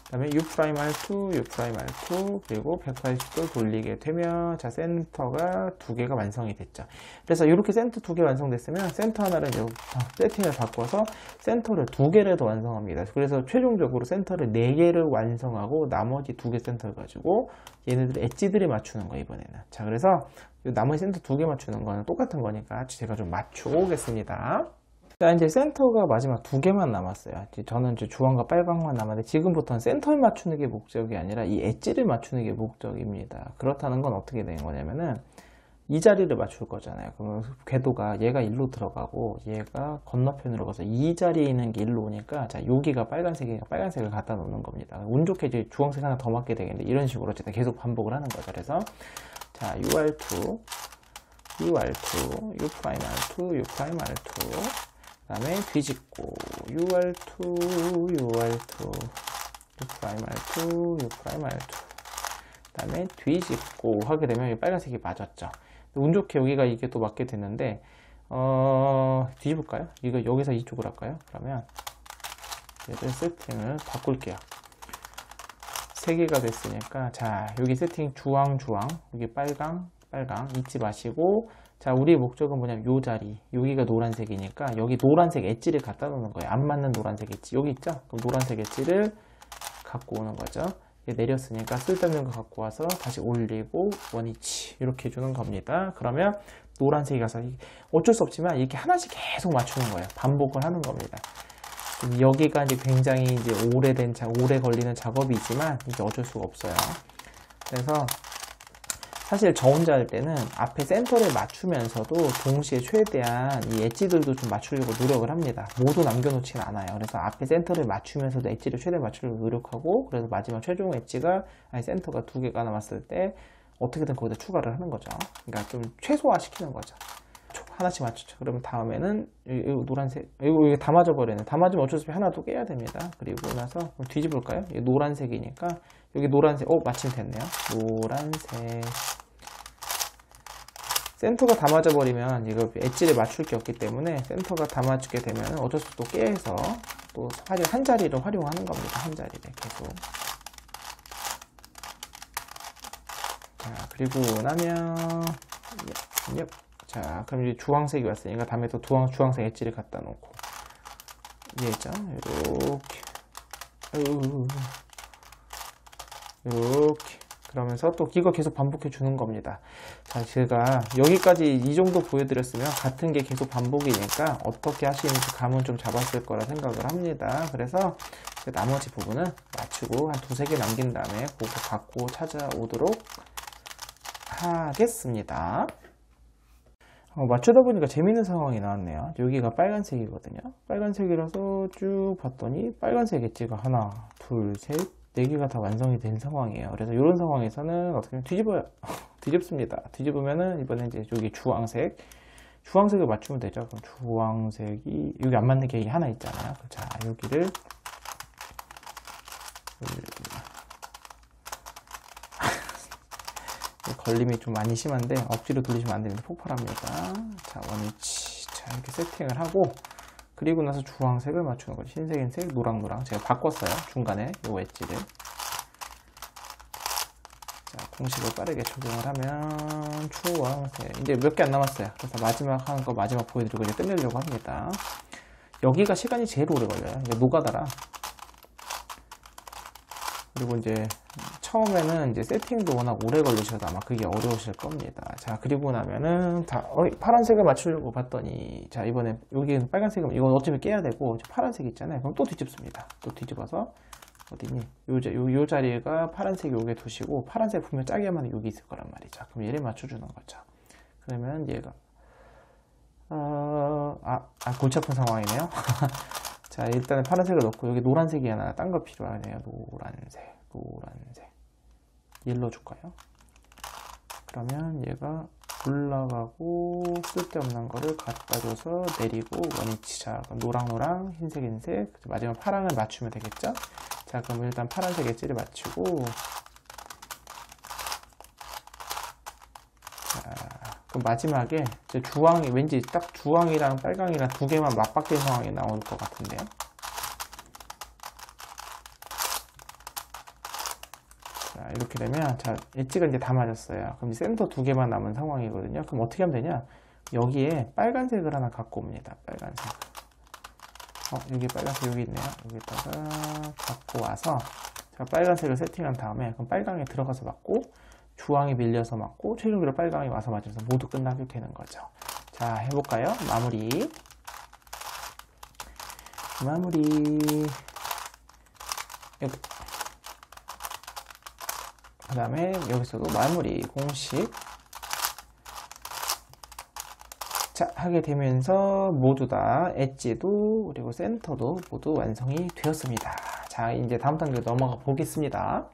그 다음에 U'R2, 그리고 180도 돌리게 되면, 자, 센터가 2개가 완성이 됐죠. 그래서 이렇게 센터 2개 완성됐으면 센터 하나를 세팅을 바꿔서 센터를 2개를 더 완성합니다. 그래서 최종적으로 센터를 4개를 완성하고 나머지 2개 센터를 가지고 얘네들 엣지들이 맞추는 거예요, 이번에는. 자, 그래서 나머지 센터 2개 맞추는 거는 똑같은 거니까 제가 좀 맞추고 오겠습니다. 자, 이제 센터가 마지막 2개만 남았어요. 저는 이제 주황과 빨강만 남았는데 지금부터는 센터를 맞추는 게 목적이 아니라 이 엣지를 맞추는 게 목적입니다. 그렇다는 건 어떻게 되는 거냐면은 이 자리를 맞출 거잖아요. 그러면 궤도가 얘가 1로 들어가고 얘가 건너편으로 가서 이 자리에 있는 게 1로 오니까, 자, 여기가 빨간색이니까 빨간색을 갖다 놓는 겁니다. 운 좋게 이제 주황색 하나 더 맞게 되겠는데 이런 식으로 어쨌든 계속 반복을 하는 거죠. 그래서 자, UR2, U'R2, 그 다음에 뒤집고 UR2, U'R2, 그 다음에 뒤집고 하게 되면 이 빨간색이 맞았죠. 운 좋게 여기가 이게 또 맞게 됐는데, 뒤집을까요? 이거 여기서 이쪽으로 할까요? 그러면 얘를 세팅을 바꿀게요. 3개가 됐으니까, 자, 여기 세팅 주황, 여기 빨강 잊지 마시고, 자, 우리의 목적은 뭐냐면 요 자리, 여기가 노란색이니까 여기 노란색 엣지를 갖다 놓는 거예요. 안 맞는 노란색 엣지 여기 있죠? 그럼 노란색 엣지를 갖고 오는 거죠. 내렸으니까 쓸데없는 거 갖고 와서 다시 올리고 원위치 이렇게 해주는 겁니다. 그러면 노란색이 가서 어쩔 수 없지만 이렇게 하나씩 계속 맞추는 거예요. 반복을 하는 겁니다. 여기가 이제 굉장히 이제 오래 걸리는 작업이지만 이제 어쩔 수가 없어요. 그래서 사실 저 혼자 할 때는 앞에 센터를 맞추면서도 동시에 최대한 이 엣지들도 좀 맞추려고 노력을 합니다. 모두 남겨놓지는 않아요. 그래서 앞에 센터를 맞추면서도 엣지를 최대한 맞추려고 노력하고, 그래서 마지막 최종 엣지가, 센터가 2개가 남았을 때 어떻게든 거기다 추가를 하는 거죠. 그러니까 좀 최소화 시키는 거죠. 하나씩 맞추죠. 그러면 다음에는 이 노란색, 이거 다 맞아버리네. 다 맞으면 어쩔 수 없이 하나 또 깨야 됩니다. 그리고 나서 뒤집을까요? 이게 노란색이니까 여기 노란색, 마침 됐네요. 노란색. 센터가 다 맞아버리면 이거 엣지를 맞출 게 없기 때문에 센터가 다 맞추게 되면 어쩔 수 없이 또 깨서 또 한 자리를 활용하는 겁니다. 한 자리를 계속. 자, 그리고 나면 자, 그럼 이제 주황색이 왔으니까 다음에 또 주황색 엣지를 갖다 놓고 이해했죠? 이렇게 그러면서 또 이거 계속 반복해 주는 겁니다. 자, 제가 여기까지 이 정도 보여드렸으면 같은 게 계속 반복이니까 어떻게 하시는지 감은 좀 잡았을 거라 생각을 합니다. 그래서 나머지 부분은 맞추고 한 두세 개 남긴 다음에 그거 갖고 찾아오도록 하겠습니다. 맞추다 보니까 재밌는 상황이 나왔네요. 여기가 빨간색이거든요. 빨간색이라서 쭉 봤더니 빨간색 엣지가 하나, 둘, 셋, 네 개가 다 완성이 된 상황이에요. 그래서 이런 상황에서는 어떻게 뒤집어요. 뒤집습니다. 뒤집으면은 이번에 이제 여기 주황색을 맞추면 되죠. 그럼 주황색이 여기 안 맞는 게 하나 있잖아요. 자, 여기를 걸림이 좀 많이 심한데 억지로 돌리시면 안 됩니다. 폭발합니다. 자, 원위치. 자, 이렇게 세팅을 하고 그리고 나서 주황색을 맞추는 거죠. 흰색, 흰색, 노랑. 제가 바꿨어요. 중간에 요 엣지를. 자, 공식을 빠르게 적용을 하면 주황색. 이제 몇 개 안 남았어요. 그래서 마지막 하는 거 마지막 보여드리고 이제 끝내려고 합니다. 여기가 시간이 제일 오래 걸려요. 이게 노가다라. 그리고 이제 처음에는 이제 세팅도 워낙 오래 걸리셔서 아마 그게 어려우실 겁니다. 자, 그리고 나면은 파란색을 맞추려고 봤더니 자, 이번에 여기 빨간색은 이건 어차피 깨야 되고 파란색 있잖아요. 그럼 또 뒤집습니다. 또 뒤집어서 어디니? 요 자리가 파란색 요게 두시고 파란색 분명 짜게 하면 여기 있을 거란 말이죠. 그럼 얘를 맞춰주는 거죠. 그러면 얘가 골치 아픈 상황이네요. 자, 일단은 파란색을 넣고 여기 노란색이 하나 딴 거 필요하네요. 노란색 옐로 줄까요? 그러면 얘가 올라가고 쓸데없는 거를 갖다 줘서 내리고 원위치. 자, 그럼 노랑 흰색 마지막 파랑을 맞추면 되겠죠? 자, 그럼 일단 파란색 엣지를 맞추고 자, 그럼 마지막에 이제 주황이 왠지 딱 주황이랑 빨강이랑 두 개만 맞바뀐 상황이 나올 것 같은데요. 자, 이렇게 되면 자, 엣지가 이제 다 맞았어요. 그럼 이제 센터 두 개만 남은 상황이거든요. 그럼 어떻게 하면 되냐? 여기에 빨간색을 하나 갖고 옵니다. 빨간색. 여기 빨간색 여기 있네요. 여기다가 갖고 와서 자, 빨간색을 세팅한 다음에 그럼 빨강에 들어가서 맞고 주황이 밀려서 맞고 최종적으로 빨강이 와서 맞아서 모두 끝나게 되는 거죠. 자, 해볼까요? 마무리. 여기. 그 다음에 여기서도 마무리 공식. 자, 하게 되면서 모두 다 엣지도 그리고 센터도 모두 완성이 되었습니다. 자, 이제 다음 단계로 넘어가 보겠습니다.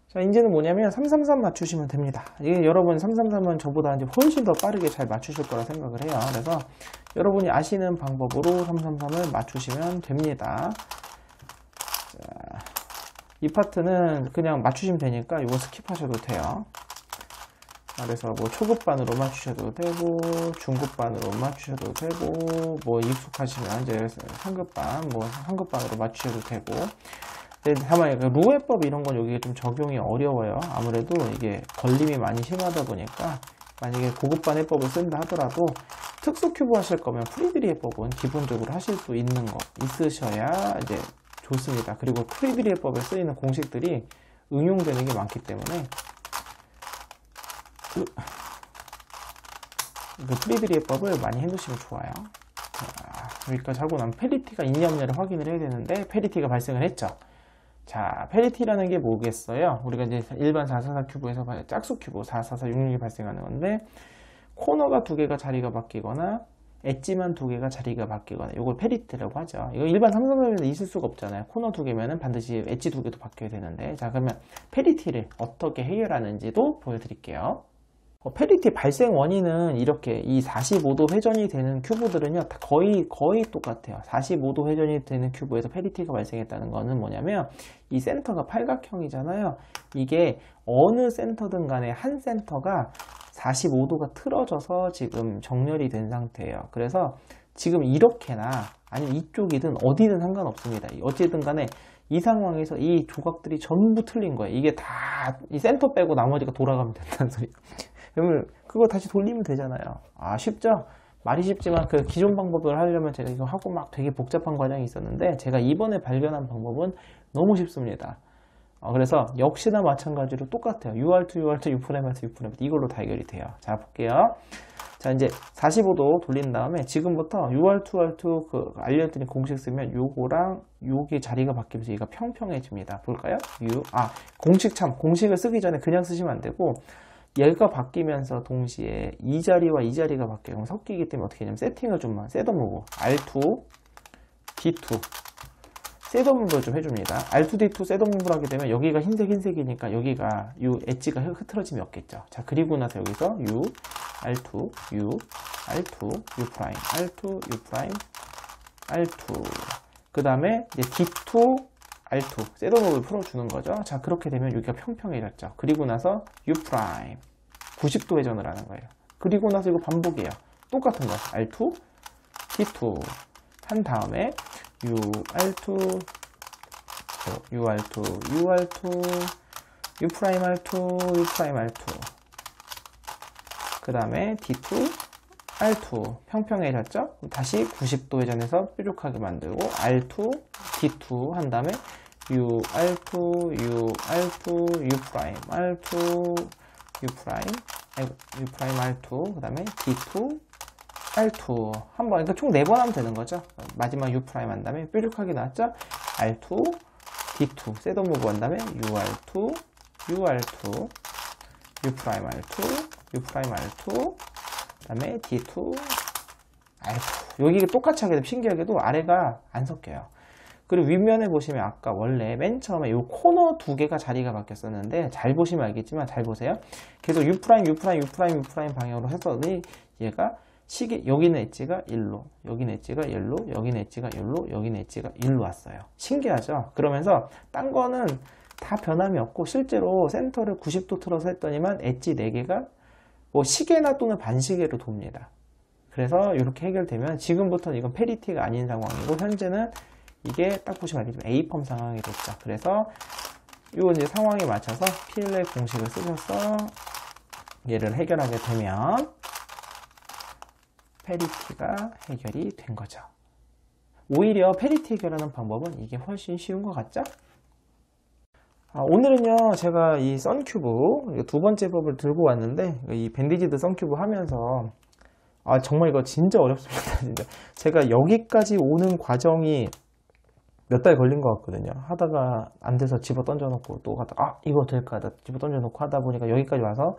자, 이제는 뭐냐면 333 맞추시면 됩니다. 이게 여러분 333은 저보다 이제 훨씬 더 빠르게 잘 맞추실 거라 생각을 해요. 그래서 여러분이 아시는 방법으로 333을 맞추시면 됩니다. 자, 이 파트는 그냥 맞추시면 되니까 이거 스킵하셔도 돼요. 그래서 뭐 초급반으로 맞추셔도 되고 중급반으로 맞추셔도 되고 뭐 익숙하시면 이제 상급반 뭐 상급반으로 맞추셔도 되고. 다만 루해법 이런 건 여기에 좀 적용이 어려워요. 아무래도 이게 걸림이 많이 심하다 보니까 만약에 고급반 해법을 쓴다 하더라도 특수 큐브 하실 거면 프리드리 해법은 기본적으로 하실 수 있는 거 있으셔야 이제 좋습니다. 그리고 프리드리 해법에 쓰이는 공식들이 응용되는 게 많기 때문에 그 프리드리 해법을 많이 해놓으시면 좋아요. 자, 여기까지 하고 나면 페리티가 있냐 없냐를 확인을 해야 되는데 페리티가 발생을 했죠. 자, 페리티라는 게 뭐겠어요? 우리가 이제 일반 444 큐브에서 짝수 큐브 444, 66이 발생하는 건데 코너가 두 개가 자리가 바뀌거나 엣지만 두 개가 자리가 바뀌거나 이걸 페리티라고 하죠. 이거 일반 333에서 있을 수가 없잖아요. 코너 두 개면은 반드시 엣지 두 개도 바뀌어야 되는데 자, 그러면 페리티를 어떻게 해결하는지도 보여드릴게요. 페리티 발생 원인은 이렇게 이 45도 회전이 되는 큐브들은요 거의 똑같아요. 45도 회전이 되는 큐브에서 페리티가 발생했다는 거는 뭐냐면 이 센터가 팔각형이잖아요. 이게 어느 센터든 간에 한 센터가 45도가 틀어져서 지금 정렬이 된 상태예요. 그래서 지금 이렇게나 아니면 이쪽이든 어디든 상관없습니다. 어찌든 간에 이 상황에서 이 조각들이 전부 틀린 거예요. 이게 다 이 센터 빼고 나머지가 돌아가면 된다는 소리. 그러면 그거 다시 돌리면 되잖아요. 아, 쉽죠? 말이 쉽지만 그 기존 방법을 하려면 제가 이거 하고 막 되게 복잡한 과정이 있었는데 제가 이번에 발견한 방법은 너무 쉽습니다. 그래서 역시나 마찬가지로 똑같아요. UR2, UR2, U'R2, U'R2 이걸로 다 해결이 돼요. 자, 볼게요. 자, 이제 45도 돌린 다음에 지금부터 UR2, UR2 그 알려드린 공식 쓰면 요거랑 요게 자리가 바뀌면서 얘가 평평해집니다. 볼까요? 공식을 쓰기 전에 그냥 쓰시면 안 되고 얘가 바뀌면서 동시에 이 자리와 이 자리가 바뀌면 섞이기 때문에 어떻게 하냐면 세팅을 좀만 셋업 무브 R2, D2 셋업 무브를 좀 해줍니다. R2, D2 셋업 무브를 하게 되면 여기가 흰색이니까 여기가 이 엣지가 흐트러짐이 없겠죠. 자, 그리고 나서 여기서 U, R2, U, R2, U 프라임, R2, U 프라임, R2 그 다음에 이제 D2, R2 셋업 무브를 풀어주는 거죠. 자, 그렇게 되면 여기가 평평해졌죠. 그리고 나서 U 프라임 90도 회전을 하는 거예요. 그리고 나서 이거 반복이에요. 똑같은 거 R2, D2 한 다음에 UR2, UR2, UR2, U 프라임 R2, U 프라임 R2 그 다음에 D2, R2 평평해졌죠? 다시 90도 회전해서 뾰족하게 만들고 R2, D2 한 다음에 U, R2, U, R2, U 프라임 R2, U 프라임, U 프라임 R2 그 다음에 D2, R2 한 번, 그러니까 총 4번 하면 되는 거죠. 마지막 U 프라임 한 다음에 뾰족하게 나왔죠? R2, D2 셋업 무브 한 다음에 UR2, UR2, U 프라임 R2, U 프라임 R2 그 다음에 D2, R2 여기 똑같이 하게 되면 신기하게도 아래가 안 섞여요. 그리고 윗면에 보시면 아까 원래 맨 처음에 이 코너 두 개가 자리가 바뀌었었는데 잘 보시면 알겠지만 잘 보세요. 계속 U 프라임, U 프라임, U 프라임, U 프라임 방향으로 했더니 얘가 여기는 엣지가 1로, 여기는 엣지가 1로, 여기는 엣지가 1로, 여기는 엣지가 1로 왔어요. 신기하죠? 그러면서 딴 거는 다 변함이 없고 실제로 센터를 90도 틀어서 했더니만 엣지 4개가 뭐 시계나 또는 반시계로 돕니다. 그래서 이렇게 해결되면 지금부터는 이건 페리티가 아닌 상황이고 현재는 이게 딱 보시면 알겠지만 A펌 상황이 됐죠. 그래서 이 이제 상황에 맞춰서 PLL 공식을 쓰셔서 얘를 해결하게 되면 페리티가 해결이 된 거죠. 오히려 페리티 해결하는 방법은 이게 훨씬 쉬운 것 같죠? 오늘은요 제가 이 썬큐브 두 번째 법을 들고 왔는데 이 밴디지드 썬큐브 하면서 정말 이거 진짜 어렵습니다. 진짜 제가 여기까지 오는 과정이 몇 달 걸린 것 같거든요. 하다가 안 돼서 집어 던져놓고 또 하다 이거 될까 하다 집어 던져놓고 하다 보니까 여기까지 와서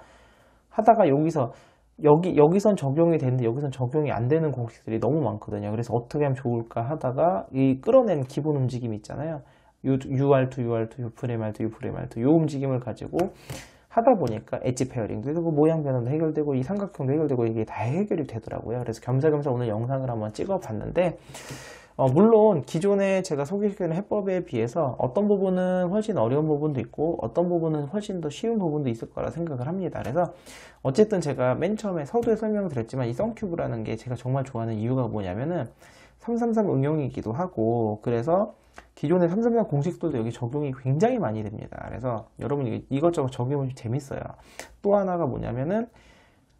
하다가 여기선 적용이 되는데 여기선 적용이 안 되는 공식들이 너무 많거든요. 그래서 어떻게 하면 좋을까 하다가 이 끌어낸 기본 움직임 있잖아요. UR2, UR2, U'R2, U'R2 요 움직임을 가지고 하다 보니까 엣지 페어링도 되고 모양 변화도 해결되고 이 삼각형도 해결되고 이게 다 해결이 되더라고요. 그래서 겸사겸사 오늘 영상을 한번 찍어 봤는데 물론 기존에 제가 소개시키는 해법에 비해서 어떤 부분은 훨씬 어려운 부분도 있고 어떤 부분은 훨씬 더 쉬운 부분도 있을 거라 생각을 합니다. 그래서 어쨌든 제가 맨 처음에 서두에 설명을 드렸지만 이 썬큐브라는 게 제가 정말 좋아하는 이유가 뭐냐면은 333 응용이기도 하고 그래서 기존의 333 공식들도 여기 적용이 굉장히 많이 됩니다. 그래서 여러분이 이것저것 적용하면 재밌어요. 또 하나가 뭐냐면은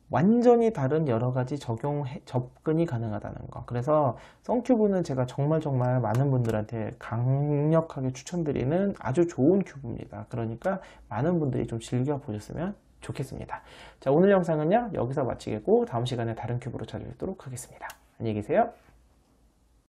완전히 다른 여러 가지 접근이 가능하다는 거. 그래서 썬큐브는 제가 정말 많은 분들한테 강력하게 추천드리는 아주 좋은 큐브입니다. 그러니까 많은 분들이 좀 즐겨 보셨으면 좋겠습니다. 자, 오늘 영상은요 여기서 마치겠고 다음 시간에 다른 큐브로 찾아뵙도록 하겠습니다. 안녕히 계세요.